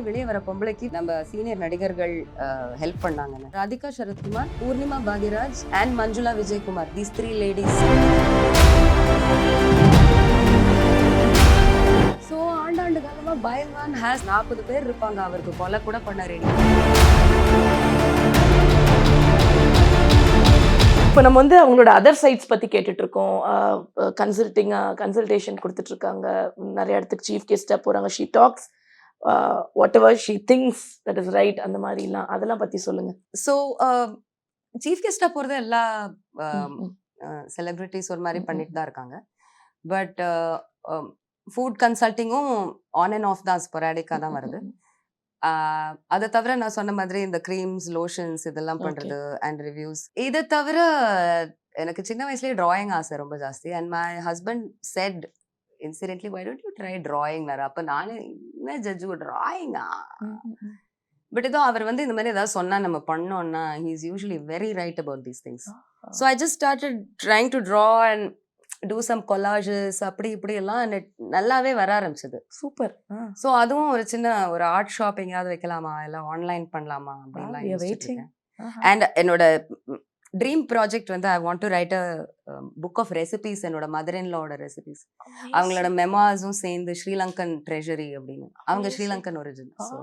வெளியே வர பொம்பளைக்கு நம்ம சீனியர் நடிகர்கள் ஹெல்ப் பண்ணாங்க. Radhika Sarathkumar, Poornima Bhagyaraj and Manjula Vijayakumar, these 3 ladies. So ஆண்டாண்டு காலமா பயல்வான் ஹேஸ் 40 பேர் இருப்பாங்க, அவருக்கு கொலை கூட பண்ண ரெடி. இப்போ நம்ம வந்து அவங்களோட அதர் சைட்ஸ் பற்றி கேட்டுட்டு இருக்கோம். கன்சல்டேஷன் கொடுத்துட்டு இருக்காங்க, நிறைய இடத்துக்கு சீஃப் கெஸ்ட்டாக போகிறாங்க. She tax what ever she things that is right, அந்த மாதிரிலாம் அதெல்லாம் பற்றி சொல்லுங்கள். ஸோ சீஃப் கெஸ்ட்டாக போகிறது எல்லா செலிப்ரிட்டிஸ் ஒரு மாதிரி பண்ணிட்டு தான் இருக்காங்க. பட் ஃபுட் கன்சல்ட்டிங்கும் ஆன் அண்ட் ஆஃப் தான், ஸ்பொராடிக்காக தான் வருது. அதை தவிர நான் சொன்ன மாதிரி இந்த க்ரீம்ஸ், லோஷன்ஸ் இதெல்லாம் பண்றது அண்ட் ரிவ்யூஸ். இதை தவிர எனக்கு சின்ன வயசுலயே டிராயிங் ஆசை ரொம்ப ஜாஸ்தி. And my husband said incidentally, why don't you try drawing? அப்போ நானே என்ன ஜட்ஜு டிராயிங்கா? பட் ஏதோ அவர் வந்து இந்த மாதிரி ஏதாவது சொன்னா நம்ம பண்ணோம்னா he is usually very right about these things. So I just started trying to draw and do some collages, அப்படி இப்படி எல்லாம் நல்லாவே வர ஆரம்பிச்சது. சூப்பர். ஸோ அதுவும் ஒரு சின்ன ஒரு ஆர்ட் ஷாப் எங்கேயாவது வைக்கலாமா, இல்லை ஆன்லைன் பண்ணலாமா அப்படின்லாம். அண்ட் என்னோட ட்ரீம் ப்ராஜெக்ட் வந்து I want to write a book of recipes, என்னோட மதர் இன் லாவோட ரெசிபீஸ், அவங்களோட மெமாஸும் சேர்ந்து ஸ்ரீலங்கன் ட்ரெஷரி அப்படின்னு. அவங்க ஸ்ரீலங்கன் ஒரிஜின். ஸோ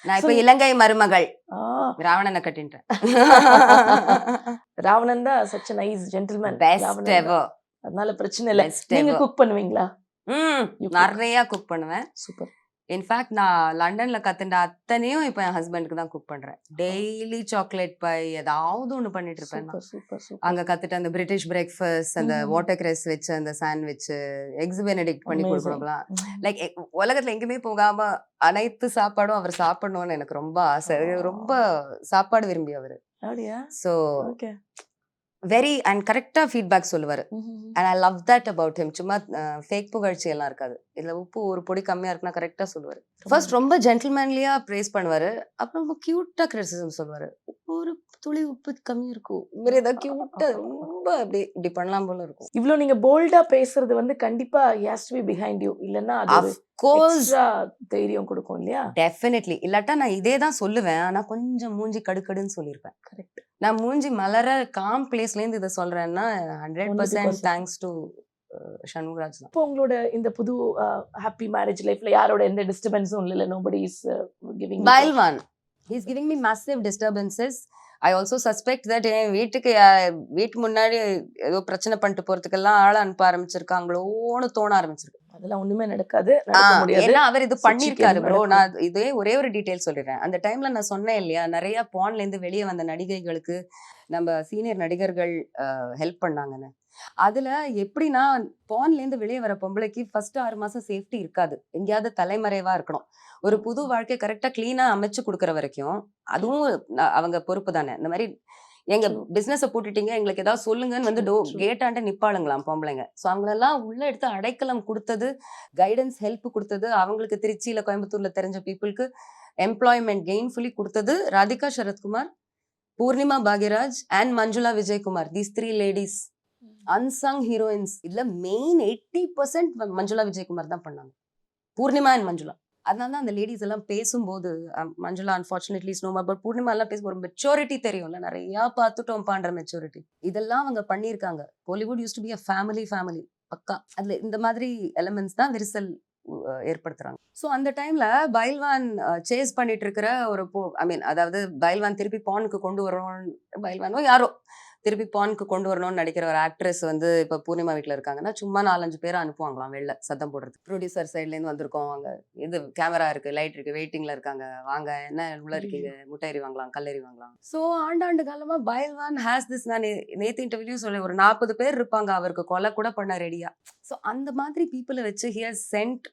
நான் இப்ப இலங்கை மருமகள், ராவணனை கட்டின்றேன். ராவணன் தான் such a nice gentleman, best ever. அதனால பிரச்சனை இல்லை. நீங்க குக் பண்ணுவீங்களா? நிறைய குக் பண்ணுவேன். சூப்பர். இன்ஃபேக்ட் நான் லண்டன்ல கத்துண்ட அத்தனையும் இப்ப என் ஹஸ்பண்டுக்கு தான் குக் பண்றேன். டெய்லி சாக்லேட் பை ஏதாவது ஒண்ணு பண்ணிட்டு இருப்பேன். அங்க கத்துட்டு அந்த பிரிட்டிஷ் பிரேக்ஃபாஸ்ட், அந்த வாட்டர் கிரஸ் வச்சு அந்த சாண்ட்விச், எக்ஸ் பெனடிக்ட் பண்ணி கொடுக்கணும்லாம். லைக் உலகத்துல எங்கேயுமே போகாம அனைத்து சாப்பாடும் அவர் சாப்பிடணும்னு எனக்கு ரொம்ப ஆசை. ரொம்ப சாப்பாடு விரும்பி அவரு. ஸோ வெரி அண்ட் கரெக்டா ஃபீட்பேக் சொல்லுவாரு. And I love that about him. சும்மா ஃபேக் புகழ்ச்சி எல்லாம் இருக்காது. இதுல உப்பு ஒரு பொடி கம்மியா இருக்குன்னா கரெக்டா சொல்லுவாரு. ஃபர்ஸ்ட் ரொம்ப ஜென்டில்மேன்லியா ப்ரேஸ் பண்ணுவாரு, அப்புறம் ரொம்ப கியூட்டா கிரிட்டிசிசம் சொல்லுவாரு. ஒரு துளி உப்பு கம்மி இருக்கும், வேற ஏதாவது கியூட்டா ரொம்ப அப்படி இப்படி பண்ணலாம் போல இருக்கும். இவ்வளவு நீங்க போல்டா பேசுறது வந்து கண்டிப்பா has to be behind you, இல்லன்னா அது எக்ஸ்ட்ரா தைரியம் கொடுக்கும் இல்லையா? டெஃபினெட்லி. இல்லாட்டா நான் இதே தான் சொல்லுவேன், ஆனா கொஞ்சம் மூஞ்சி கடுக்கடுன்னு சொல்லியிருப்பேன். கரெக்ட். நான் மூஞ்சி மலர காம் பிளேஸ்ல இருந்து இதை சொல்றேன்னா 100% தேங்க்ஸ் டு ஷண்முகராஜ் தான். இப்போ உங்களோட இந்த புது ஹாப்பி மேரேஜ் லைஃப்ல யாரோட எந்த டிஸ்டர்பன்ஸும் இல்ல? நோபடி இஸ் கிவிங் பைல்வான், he is giving me massive disturbances. I also suspect that என் வீட்டு முன்னாடி ஏதோ பிரச்சனை பண்ணிட்டு போறதுக்கெல்லாம் ஆள அனுப்ப ஆரம்பிச்சிருக்காங்களோன்னு தோண ஆரம்பிச்சிருக்கு. அதெல்லாம் ஒண்ணுமே நடக்காது, நடக்க முடியாது. ஏன்னா அவர் இது பண்ணிருக்காரு ப்ரோ. நான் இதே ஒரே ஒரு டீடைல் சொல்லிடுறேன். அந்த டைம்ல நான் சொன்னேன் இல்லையா, நிறைய பான்ல இருந்து வெளியே வந்த நடிகைகளுக்கு நம்ம சீனியர் நடிகர்கள் ஹெல்ப் பண்ணாங்கன்னு. அதுல எப்படின்னா, பான்ல இருந்து வெளியே வர பொம்பளைக்கு ஃபர்ஸ்ட் 6 மாசம் சேஃப்டி இருக்காது, எங்கேயாவது தலைமறைவா இருக்கணும். ஒரு புது வாழ்க்கை கரெக்டா கிளீனா அமைச்சு கொடுக்குற வரைக்கும் அதுவும் அவங்க பொறுப்பு தானே. இந்த மாதிரி எங்க பிசினஸ போட்டுட்டீங்க, எங்களுக்கு ஏதாவது சொல்லுங்கன்னு வந்து கேட்டாண்ட நிப்பாளுங்களாம் பொம்பளைங்க. ஸோ அவங்களெல்லாம் உள்ள எடுத்து அடைக்கலம் கொடுத்தது, கைடன்ஸ் ஹெல்ப் கொடுத்தது, அவங்களுக்கு திருச்சியில கோயம்புத்தூர்ல தெரிஞ்ச பீப்புளுக்கு எம்ப்ளாய்மெண்ட் கெயின்ஃபுல்லி கொடுத்தது Radhika Sarathkumar, Poornima Bhagyaraj and Manjula Vijayakumar, these 3 ladies, unsung heroines. இதுல மெயின் 80% மஞ்சுளா விஜயகுமார் தான் பண்ணாங்க, பூர்ணிமா அண்ட் மஞ்சுளா. அதனால தான் அந்த லேடிஸ் எல்லாம் பேசும்போது, மஞ்சுளா அன்ஃபார்ச்சுனேட்லி ஸ்னோமா, பட் பூர்ணிமா எல்லாம் பேசும்போது ஒரு மெச்சூரிட்டி தெரியும்ல, நிறைய பார்த்துட்டோம் பண்ற மெச்சூரிட்டி. இதெல்லாம் அவங்க பண்ணியிருக்காங்க. Bollywood use to be a family பக்கா. அதுல இந்த மாதிரி எலிமெண்ட்ஸ் தான் விரிசல் ஏற்படுத்துறாங்க. ஸோ அந்த டைம்ல பைல்வான் சேஸ் பண்ணிட்டு இருக்கிற ஒரு அதாவது பைல்வான் திருப்பி பானுக்கு கொண்டு வரணும், பைல்வானோ யாரோ திருப்பி பானுக்கு கொண்டு வரணும்னு நடிக்கிற ஒரு ஆக்ட்ரஸ் வந்து இப்போ பூர்ணிமா வீட்டில் இருக்காங்கன்னா சும்மா 4-5 பேரை அனுப்புவாங்களாம் வெளில சத்தம் போடுறது. ப்ரொடியூசர் சைட்லேருந்து வந்திருக்கோம், அங்கே இது கேமரா இருக்கு, லைட் இருக்கு, வெயிட்டிங்ல இருக்காங்க, வாங்க என்ன உள்ள இருக்கீங்க, முட்டையறி வாங்கலாம், கல்லறி வாங்கலாம். ஸோ ஆண்டாண்டு காலமா பைல்வான் ஹேஸ் திஸ். நான் நேற்று இன்டர்வியூ சொல்ல, ஒரு 40 பேர் இருப்பாங்க, அவருக்கு கொலை கூட பண்ண ரெடியா. ஸோ அந்த மாதிரி பீப்புளை வச்சு ஹி ஹஸ் சென்ட்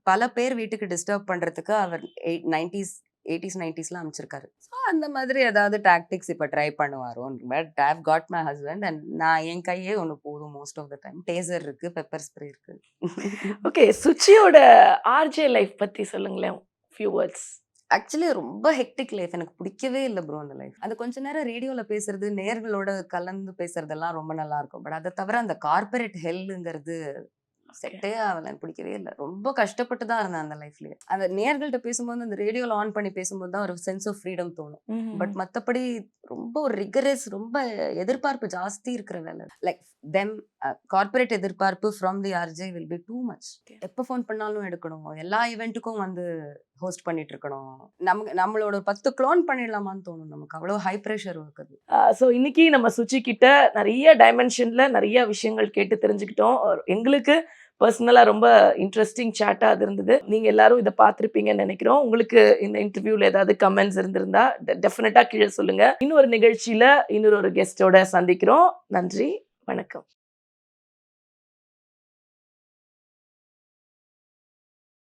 பல பேர் வீட்டுக்கு டிஸ்டர்ப் பண்றதுக்கு அவர் 80s 90sலாம் அமைச்சிருக்காரு. ஸோ அந்த மாதிரி ஏதாவது டாக்டிக்ஸ் இப்போ ட்ரை பண்ணுவாரோ. But I have got my husband and நான் என் கையே ஒன்று போதும் most of the time. Taser இருக்கு, பெப்பர் ஸ்ப்ரே இருக்கு. ஓகே, சுச்சியோட ஆர்ஜே லைஃப் பத்தி சொல்லுங்களேன், ஃபியூ வேர்ட்ஸ். ஆக்சுவலி ரொம்ப ஹெக்டிக் லைஃப், எனக்கு பிடிக்கவே இல்லை ப்ரோ அந்த லைஃப். அது கொஞ்ச நேரம் ரேடியோவில் பேசுறது, நேர்களோட கலந்து பேசுறதெல்லாம் ரொம்ப நல்லா இருக்கும். பட் அதை தவிர அந்த கார்பரேட் ஹெல்லுங்கிறது செட்டே ஆகல, எனக்கு பிடிக்கவே இல்லை. ரொம்ப கஷ்டப்பட்டு தான் இருந்தேன் அந்த லைஃப்லயே. அந்த நேர்கள்ட்ட பேசும்போது அந்த ரேடியோல ஆன் பண்ணி பேசும்போது தான் ஒரு சென்ஸ் ஆஃப் ஃப்ரீடம் தோணும். பட் மத்தபடி ரொம்ப ஒரு ரிகரஸ், ரொம்ப எதிர்பார்ப்பு ஜாஸ்தி இருக்கிற வேலை. லைக் தெம் கார்ப்பரேட் எதிர்பார்ப்பு from the RJ will be too much. எப்போ ஃபோன் பண்ணாலும் எடுக்கணும், எல்லா ஈவெண்ட்டுக்கும் வந்து ஹோஸ்ட் பண்ணிட்டு இருக்கணும். நம்மளோட 10 க்ளோன் பண்ணிடலாமான்னு தோணும் நமக்கு, அவ்வளோ ஹை ப்ரெஷர் இருக்குது. ஸோ இன்னைக்கு நம்ம சுச்சி கிட்ட நிறைய டைமென்ஷன்ல நிறைய விஷயங்கள் கேட்டு தெரிஞ்சுக்கிட்டோம். எங்களுக்கு பர்சனலாக ரொம்ப இன்ட்ரெஸ்டிங் சேட்டாக அது இருந்தது. நீங்கள் எல்லாரும் இதை பார்த்துருப்பீங்கன்னு நினைக்கிறோம். உங்களுக்கு இந்த இன்டர்வியூவில் ஏதாவது கமெண்ட்ஸ் இருந்திருந்தா டெஃபினட்டாக கீழே சொல்லுங்கள். இன்னொரு நிகழ்ச்சியில் இன்னொரு கெஸ்டோட சந்திக்கிறோம். நன்றி, வணக்கம்.